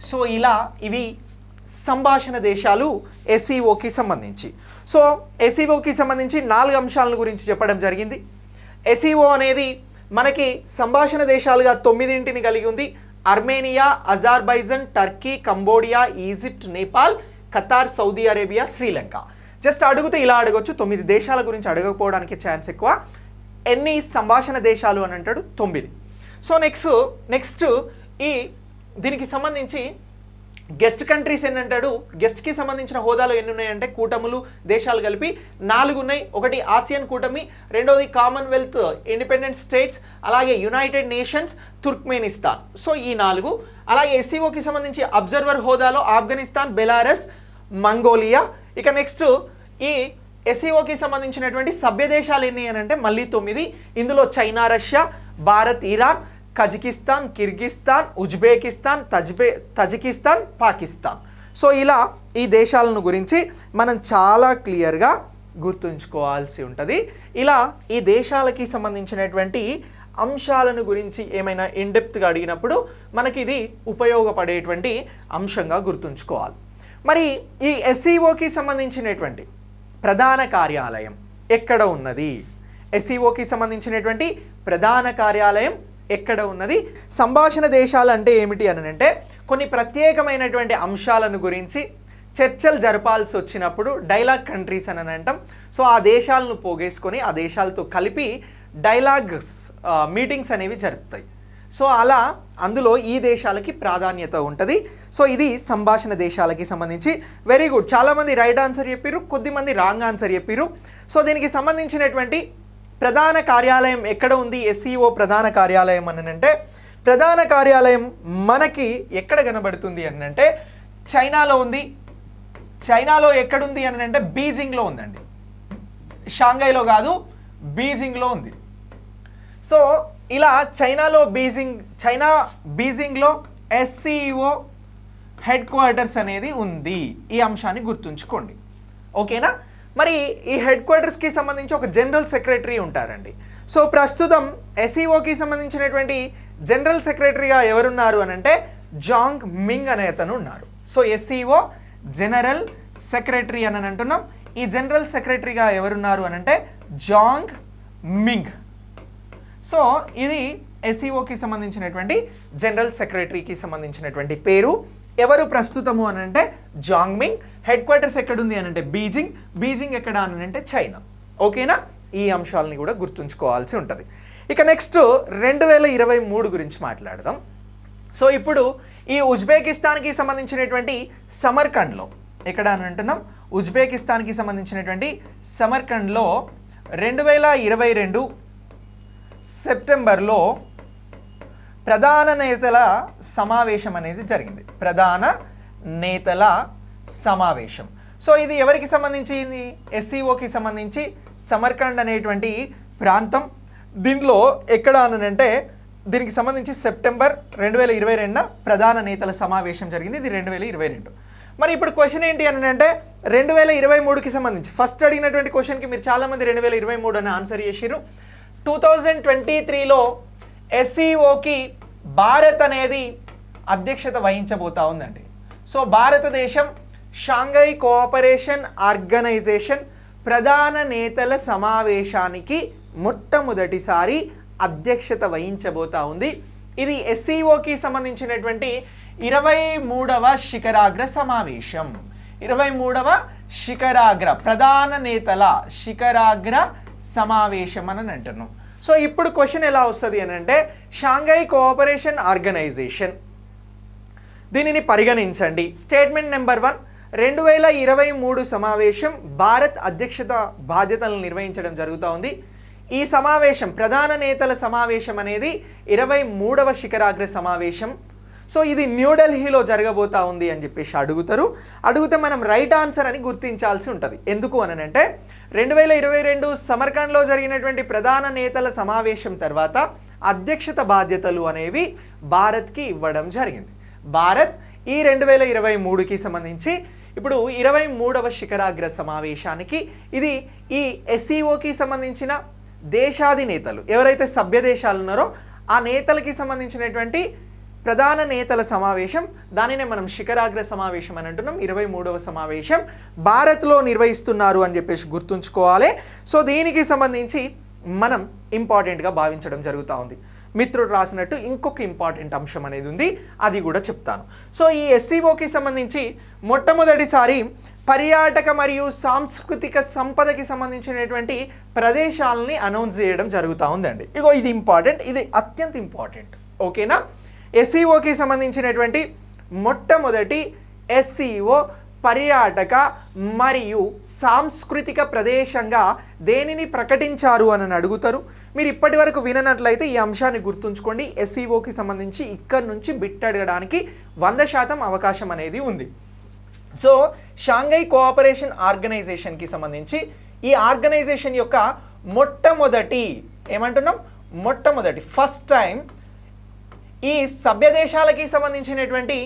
So ఇలా ఇవి సంభాషణ దేశాలు ఎస్సీఓకి సంబంధించి. సో ఎస్సీఓకి సంబంధించి 4 అంశాల గురించి చెప్పడం జరిగింది. ఎస్సీఓ అనేది మనకి సంభాషణ దేశాలుగా 9ంటిని కలిగి ఉంది. Armenia, Azerbaijan, Turkey, Cambodia, Egypt, Nepal, Qatar, Saudi Arabia, Sri Lanka. Just అడిగితే ఇలా అడగొచ్చు, 9 దేశాల గురించి అడగకపోవడానికి ఛాన్స్ ఎక్కువ. ఎన్ని సంభాషణ దేశాలు అని అంటాడు? 9. సో నెక్స్ట్ ఈ దీనికి సంబంధించి గెస్ట్ కంట్రీస్ ఎన్ని అంటాడు? గెస్ట్కి సంబంధించిన హోదాలు ఎన్ని ఉన్నాయంటే కూటములు దేశాలు కలిపి 4 ఉన్నాయి. ఒకటి ఆసియన్ కూటమి, రెండోది కామన్వెల్త్ ఇండిపెండెంట్ స్టేట్స్, అలాగే యునైటెడ్ నేషన్స్, తుర్క్మెనిస్తాన్. సో ఈ 4. అలాగే ఎస్సీఓకి సంబంధించి అబ్జర్వర్ హోదాలో ఆఫ్ఘనిస్తాన్, బెలారస్, మంగోలియా. ఇక నెక్స్ట్ ఈ ఎస్సీఓకి సంబంధించినటువంటి సభ్య దేశాలు ఎన్ని అని అంటే మళ్ళీ 9. ఇందులో China, Russia, Bharat, Iran, Kazakhstan, Kyrgyzstan, Uzbekistan, Tajikistan, Pakistan. So ఇలా ఈ దేశాలను గురించి మనం చాలా క్లియర్గా గుర్తుంచుకోవాల్సి ఉంటుంది. ఇలా ఈ దేశాలకి సంబంధించినటువంటి అంశాలను గురించి ఏమైనా ఇన్డెప్త్గా అడిగినప్పుడు మనకి ఇది ఉపయోగపడేటువంటి అంశంగా గుర్తుంచుకోవాలి. మరి ఈ ఎస్సీఓకి సంబంధించినటువంటి ప్రధాన కార్యాలయం ఎక్కడ ఉన్నది? ఎస్సీఓకి సంబంధించినటువంటి ప్రధాన కార్యాలయం ఎక్కడ ఉన్నది? సంభాషణ దేశాలు అంటే ఏమిటి అని అంటే కొన్ని ప్రత్యేకమైనటువంటి అంశాలను గురించి చర్చలు జరపాల్సి వచ్చినప్పుడు డైలాగ్ కంట్రీస్ అని అంటాం. సో ఆ దేశాలను పోగేసుకొని ఆ దేశాలతో కలిపి డైలాగ్ మీటింగ్స్ అనేవి జరుపుతాయి. సో అలా అందులో ఈ దేశాలకి ప్రాధాన్యత ఉంటుంది. సో ఇది సంభాషణ దేశాలకి సంబంధించి. వెరీ గుడ్, చాలామంది రైట్ ఆన్సర్ చెప్పారు, కొద్దిమంది రాంగ్ ఆన్సర్ చెప్పారు. సో దీనికి సంబంధించినటువంటి ప్రధాన కార్యాలయం ఎక్కడ ఉంది? ఎస్సీఓ ప్రధాన కార్యాలయం అని అంటే ప్రధాన కార్యాలయం మనకి ఎక్కడ కనబడుతుంది అని అంటే చైనాలో ఉంది. చైనాలో ఎక్కడుంది అని అంటే బీజింగ్లో ఉందండి. షాంఘైలో కాదు, బీజింగ్లో ఉంది. సో ఇలా చైనా బీజింగ్లో ఎస్సీఓ హెడ్ క్వార్టర్స్ అనేది ఉంది. ఈ అంశాన్ని గుర్తుంచుకోండి, ఓకేనా? మరి ఈ హెడ్ క్వార్టర్స్కి సంబంధించి ఒక జనరల్ సెక్రటరీ ఉంటారండి. సో ప్రస్తుతం ఎస్సీఓకి సంబంధించినటువంటి జనరల్ సెక్రటరీగా ఎవరున్నారు అని అంటే జాంగ్ మింగ్ అనే అతను ఉన్నారు. సో ఎస్సీఓ జనరల్ సెక్రటరీ అని అంటున్నాం. ఈ జనరల్ సెక్రటరీగా ఎవరున్నారు అని అంటే జాంగ్ మింగ్. సో ఇది ఎస్సీఓకి సంబంధించినటువంటి జనరల్ సెక్రటరీకి సంబంధించినటువంటి పేరు. ఎవరు ప్రస్తుతము అని అంటే జాంగ్ మింగ్. హెడ్ క్వార్టర్స్ ఎక్కడుంది అని అంటే బీజింగ్ ఎక్కడ అని అంటే చైనా. ఓకేనా? ఈ అంశాలని కూడా గుర్తుంచుకోవాల్సి ఉంటుంది. ఇక నెక్స్ట్ 2023 గురించి మాట్లాడదాం. సో ఇప్పుడు ఈ ఉజ్బెకిస్తాన్కి సంబంధించినటువంటి సమర్కండ్లో ఎక్కడ అని అంటున్నాం? ఉజ్బెకిస్తాన్కి సంబంధించినటువంటి సమర్కండ్లో 2022 సెప్టెంబర్లో ప్రధాన నేతల సమావేశం అనేది జరిగింది. ప్రధాన నేతల సమావేశం. సో ఇది ఎవరికి సంబంధించింది? ఎస్సీఓకి సంబంధించి సమర్కండ్ అనేటువంటి ప్రాంతం. దీంట్లో ఎక్కడ అనంటే దీనికి సంబంధించి సెప్టెంబర్ 2022న ప్రధాన నేతల సమావేశం జరిగింది. ఇది 2022. మరి ఇప్పుడు క్వశ్చన్ ఏంటి అని అంటే 2023కి సంబంధించి ఫస్ట్ అడిగినటువంటి క్వశ్చన్కి మీరు చాలామంది 2023 అని ఆన్సర్ చేసిరు. 2023లో ఎస్సీఓకి భారత్ అనేది అధ్యక్షత వహించబోతా ఉందండి. సో భారతదేశం షాంఘై కోఆపరేషన్ ఆర్గనైజేషన్ ప్రధాన నేతల సమావేశానికి మొట్టమొదటిసారి అధ్యక్షత వహించబోతా ఉంది. ఇది ఎస్సీఓకి సంబంధించినటువంటి 23వ శిఖరాగ్ర సమావేశం. 23వ శిఖరాగ్ర ప్రధాన నేతల శిఖరాగ్ర సమావేశం అని అంటున్నాం. సో ఇప్పుడు క్వశ్చన్ ఎలా వస్తుంది అని అంటే షాంఘై కోఆపరేషన్ ఆర్గనైజేషన్ దీనిని పరిగణించండి. స్టేట్మెంట్ నెంబర్ 1, 2023 సమావేశం భారత్ అధ్యక్షత బాధ్యతలను నిర్వహించడం జరుగుతూ ఉంది. ఈ సమావేశం ప్రధాన నేతల సమావేశం అనేది 23వ శిఖరాగ్ర సమావేశం. సో ఇది న్యూఢిల్లీలో జరగబోతా ఉంది అని చెప్పేసి అడిగితే మనం రైట్ ఆన్సర్ అని గుర్తించాల్సి ఉంటుంది. ఎందుకు అనంటే 2022 సమర్కండ్లో జరిగినటువంటి ప్రధాన నేతల సమావేశం తర్వాత అధ్యక్షత బాధ్యతలు అనేవి భారత్కి ఇవ్వడం జరిగింది. భారత్ ఈ 2023కి సంబంధించి ఇప్పుడు 23వ శిఖరాగ్ర సమావేశానికి ఇది ఈ SCOకి సంబంధించిన దేశాధినేతలు ఎవరైతే సభ్య దేశాలు ఉన్నారో ఆ నేతలకి సంబంధించినటువంటి ప్రధాన నేతల సమావేశం, దానినే మనం శిఖరాగ్ర సమావేశం అని అంటున్నాం. 23వ సమావేశం భారత్లో నిర్వహిస్తున్నారు అని చెప్పేసి గుర్తుంచుకోవాలి. సో దీనికి సంబంధించి మనం ఇంపార్టెంట్గా భావించడం జరుగుతూ ఉంది. మిత్రుడు రాసినట్టు ఇంకొక ఇంపార్టెంట్ అంశం అనేది ఉంది, అది కూడా చెప్తాను. సో ఈ SCOకి సంబంధించి మొట్టమొదటిసారి పర్యాటక మరియు సాంస్కృతిక సంపదకి సంబంధించినటువంటి ప్రదేశాలని అనౌన్స్ చేయడం జరుగుతూ ఉందండి. ఇగో ఇది ఇంపార్టెంట్, ఇది అత్యంత ఇంపార్టెంట్. ఓకేనా? SCOకి సంబంధించినటువంటి మొట్టమొదటి SCO పర్యాటక మరియు సాంస్కృతిక ప్రదేశంగా దేనిని ప్రకటించారు అని అడుగుతారు. మీరు ఇప్పటి వరకు విననట్లయితే ఈ అంశాన్ని గుర్తుంచుకోండి. SCOకి సంబంధించి ఇక్కడ నుంచి బిట్ అడగడానికి 100% అవకాశం అనేది ఉంది. సో షాంఘై కోఆపరేషన్ ఆర్గనైజేషన్కి సంబంధించి ఈ ఆర్గనైజేషన్ యొక్క మొట్టమొదటి ఫస్ట్ టైం ఈ సభ్య దేశాలకి సంబంధించినటువంటి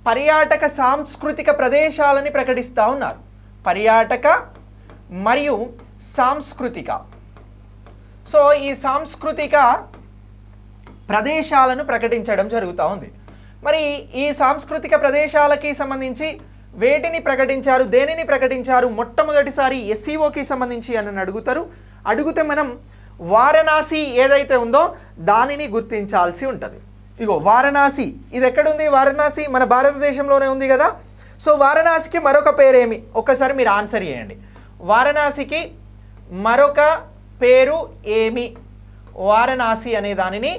పర్యాటక సాంస్కృతిక ప్రదేశాలని ప్రకటిస్తూ ఉన్నారు. పర్యాటక మరియు సాంస్కృతిక, సో ఈ సాంస్కృతిక ప్రదేశాలను ప్రకటించడం జరుగుతూ ఉంది. మరి ఈ సాంస్కృతిక ప్రదేశాలకి సంబంధించి వేటిని ప్రకటించారు, దేనిని ప్రకటించారు మొట్టమొదటిసారి SCOకి సంబంధించి అని అడిగితే మనం వారణాసి ఏదైతే ఉందో దానిని గుర్తించాల్సి ఉంటుంది. ఇగో వారణాసి, ఇది ఎక్కడుంది? వారణాసి మన భారతదేశంలోనే ఉంది కదా. సో వారణాసికి మరొక పేరేమి? ఒక్కసారి మీరు ఆన్సర్ చేయండి. వారణాసికి మరొక పేరు ఏమి? వారణాసి అనే దానిని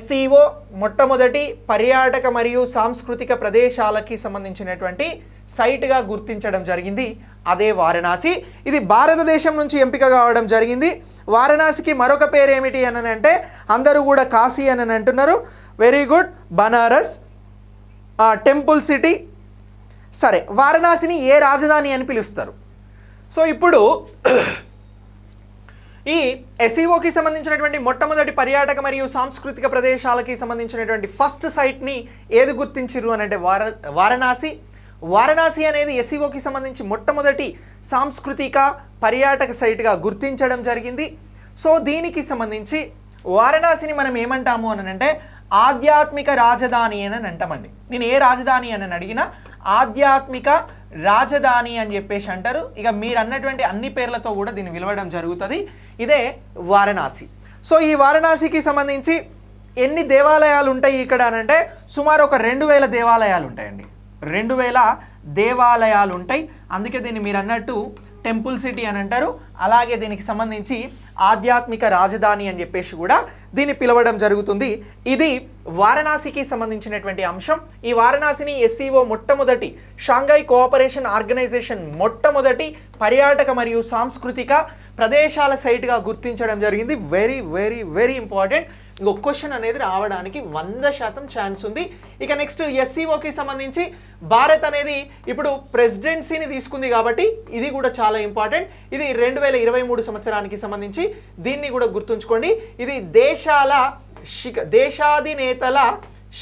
SCO మొట్టమొదటి పర్యాటక మరియు సాంస్కృతిక ప్రదేశాలకి సంబంధించినటువంటి సైట్గా గుర్తించడం జరిగింది, అదే వారణాసి. ఇది భారతదేశం నుంచి ఎంపిక కావడం జరిగింది. వారణాసికి మరొక పేరు ఏమిటి అని అంటే అందరూ కూడా కాశీ అని అంటున్నారు. Very good. Banaras, temple city. సరే, వారణాసిని ఏ రాజధాని అని పిలుస్తారు? సో ఇప్పుడు ఈ SCOకి సంబంధించినటువంటి మొట్టమొదటి పర్యాటక మరియు సాంస్కృతిక ప్రదేశాలకి సంబంధించినటువంటి ఫస్ట్ సైట్ని ఏది గుర్తించారు అని అంటే వారణాసి. వారణాసి అనేది SCOకి సంబంధించి మొట్టమొదటి సాంస్కృతిక పర్యాటక సైట్గా గుర్తించడం జరిగింది. సో దీనికి సంబంధించి వారణాసిని మనం ఏమంటాము అని అంటే ఆధ్యాత్మిక రాజధాని అని అంటామండి. నేను ఏ రాజధాని అని అడిగినా ఆధ్యాత్మిక రాజధాని అని చెప్పేసి అంటారు. ఇక మీరు అన్నటువంటి అన్ని పేర్లతో కూడా దీన్ని పిలవడం జరుగుతుంది. ఇదే వారణాసి. సో ఈ వారణాసికి సంబంధించి ఎన్ని దేవాలయాలు ఉంటాయి ఇక్కడ అని అంటే సుమారు ఒక 2000 దేవాలయాలు ఉంటాయండి. 2000 దేవాలయాలు ఉంటాయి. అందుకే దీన్ని మీరు అన్నట్టు టెంపుల్ సిటీ అని అంటారు. అలాగే దీనికి సంబంధించి ఆధ్యాత్మిక రాజధాని అని చెప్పేసి కూడా దీన్ని పిలవడం జరుగుతుంది. ఇది వారణాసికి సంబంధించినటువంటి అంశం. ఈ వారణాసిని SCO మొట్టమొదటి షాంఘై కోఆపరేషన్ ఆర్గనైజేషన్ మొట్టమొదటి పర్యాటక మరియు సాంస్కృతిక ప్రదేశాల సైట్గా గుర్తించడం జరిగింది. Very very very important. ఇంకొక క్వశ్చన్ అనేది రావడానికి 100% ఛాన్స్ ఉంది. ఇక నెక్స్ట్ SCOకి సంబంధించి భారత్ అనేది ఇప్పుడు ప్రెసిడెన్సీని తీసుకుంది కాబట్టి ఇది కూడా చాలా ఇంపార్టెంట్. ఇది 2023 సంవత్సరానికి సంబంధించి దీన్ని కూడా గుర్తుంచుకోండి. ఇది దేశాధినేతల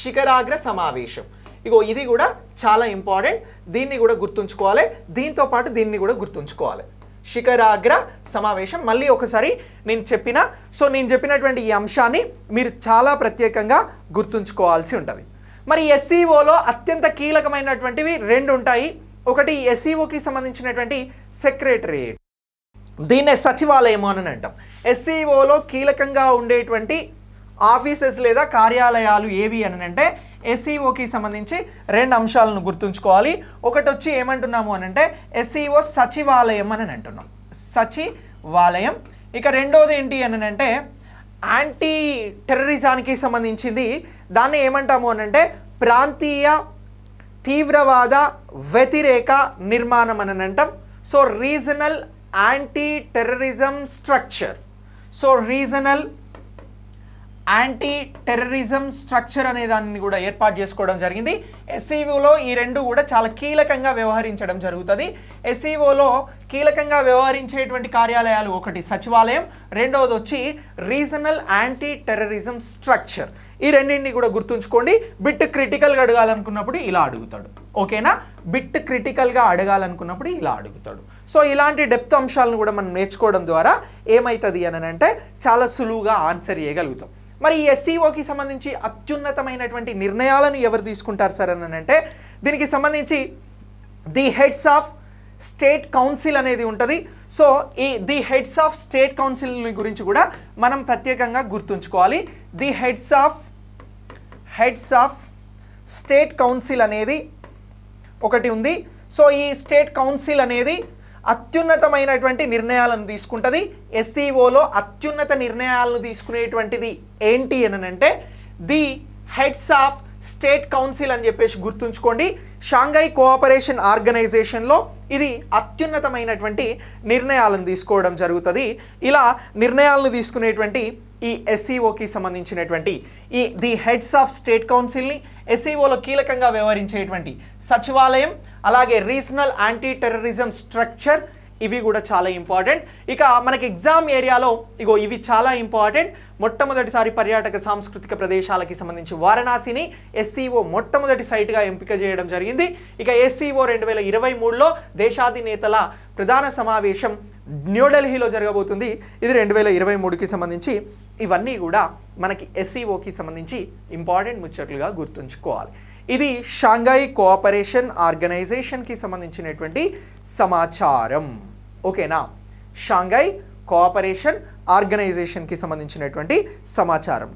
శిఖరాగ్ర సమావేశం. ఇగో ఇది కూడా చాలా ఇంపార్టెంట్, దీన్ని కూడా గుర్తుంచుకోవాలి. దీంతో పాటు దీన్ని కూడా గుర్తుంచుకోవాలి. శిఖరాగ్ర సమావేశం మళ్ళీ ఒకసారి నేను చెప్పినటువంటి ఈ అంశాన్ని మీరు చాలా ప్రత్యేకంగా గుర్తుంచుకోవాల్సి ఉంటుంది. మరి SCOలో అత్యంత కీలకమైనటువంటివి 2 ఉంటాయి. ఒకటి SCOకి సంబంధించినటువంటి సెక్రటరియేట్, దీన్నే సచివాలయం అని అంటాం. SCOలో కీలకంగా ఉండేటువంటి ఆఫీసెస్ లేదా కార్యాలయాలు ఏవి అని అంటే SCOకి సంబంధించి 2 అంశాలను గుర్తుంచుకోవాలి. ఒకటి వచ్చి ఏమంటున్నాము అని అంటే SCO సచివాలయం అని అంటున్నాం, సచివాలయం. ఇక రెండోది ఏంటి అని అంటే యాంటీ టెర్రరిజానికి సంబంధించింది, దాన్ని ఏమంటాము అని అంటే ప్రాంతీయ తీవ్రవాద వ్యతిరేక నిర్మాణం అని అంటాం. So regional anti terrorism structure. So regional anti terrorism structure అనే దాన్ని కూడా ఏర్పాటు చేసుకోవడం జరిగింది. ఎస్సీఓలో ఈ రెండు కూడా చాలా కీలకంగా వ్యవహరించడం జరుగుతుంది. ఎస్సీఓలో కీలకంగా వ్యవహరించేటువంటి కార్యాలయాలు ఒకటి సచివాలయం, రెండవది వచ్చి రీజనల్ యాంటీ టెర్రరిజం స్ట్రక్చర్. ఈ రెండింటిని కూడా గుర్తుంచుకోండి. బిట్ క్రిటికల్గా అడగాలనుకున్నప్పుడు ఇలా అడుగుతాడు. ఓకేనా? బిట్ క్రిటికల్గా అడగాలనుకున్నప్పుడు ఇలా అడుగుతాడు. సో ఇలాంటి డెప్త్ అంశాలను కూడా మనం నేర్చుకోవడం ద్వారా ఏమవుతుంది అని అంటే చాలా సులువుగా ఆన్సర్ చేయగలుగుతాం. మరి ఈ ఎస్సీఓకి సంబంధించి అత్యున్నతమైనటువంటి నిర్ణయాలను ఎవరు తీసుకుంటారు సార్ అని అంటే దీనికి సంబంధించి the heads of state council అనేది ఉంటుంది. సో ఈ the heads of state council గురించి కూడా మనం ప్రత్యేకంగా గుర్తుంచుకోవాలి. The heads of state council అనేది ఒకటి ఉంది. సో ఈ స్టేట్ కౌన్సిల్ అనేది అత్యున్నతమైనటువంటి నిర్ణయాలను తీసుకుంటుంది. ఎస్సీఓలో అత్యున్నత నిర్ణయాలను తీసుకునేటువంటిది ఏంటి అని అంటే the heads of state council అని చెప్పేసి గుర్తుంచుకోండి. షాంఘై కోఆపరేషన్ ఆర్గనైజేషన్లో ఇది అత్యున్నతమైనటువంటి నిర్ణయాలను తీసుకోవడం జరుగుతుంది. ఇలా నిర్ణయాలను తీసుకునేటువంటి ఈ ఎస్సీఓకి సంబంధించినటువంటి ఈ ది హెడ్స్ ఆఫ్ స్టేట్ కౌన్సిల్ని ఎస్సీఓలో కీలకంగా వ్యవహరించేటువంటి సచివాలయం, అలాగే రీజనల్ యాంటీ టెర్రరిజం స్ట్రక్చర్, ఇవి కూడా చాలా ఇంపార్టెంట్. ఇక మనకి ఎగ్జామ్ ఏరియాలో ఇవి చాలా ఇంపార్టెంట్. మొట్టమొదటిసారి పర్యాటక సాంస్కృతిక ప్రదేశాలకి సంబంధించి వారణాసిని ఎస్సీఓ మొట్టమొదటి సైట్గా ఎంపిక చేయడం జరిగింది. ఇక ఎస్సీఓ 2023లో దేశాధినేతల ప్రధాన సమావేశం న్యూఢిల్లీలో జరగబోతుంది. ఇది 2023కి సంబంధించి. ఇవన్నీ కూడా మనకి ఎస్సీఓకి సంబంధించి ఇంపార్టెంట్ ముచ్చట్లుగా గుర్తుంచుకోవాలి. ఇది షాంఘై కోఆపరేషన్ ఆర్గనైజేషన్కి సంబంధించినటువంటి సమాచారం. ఓకేనా? షాంఘై కోఆపరేషన్ ఆర్గనైజేషన్కి సంబంధించినటువంటి సమాచారం.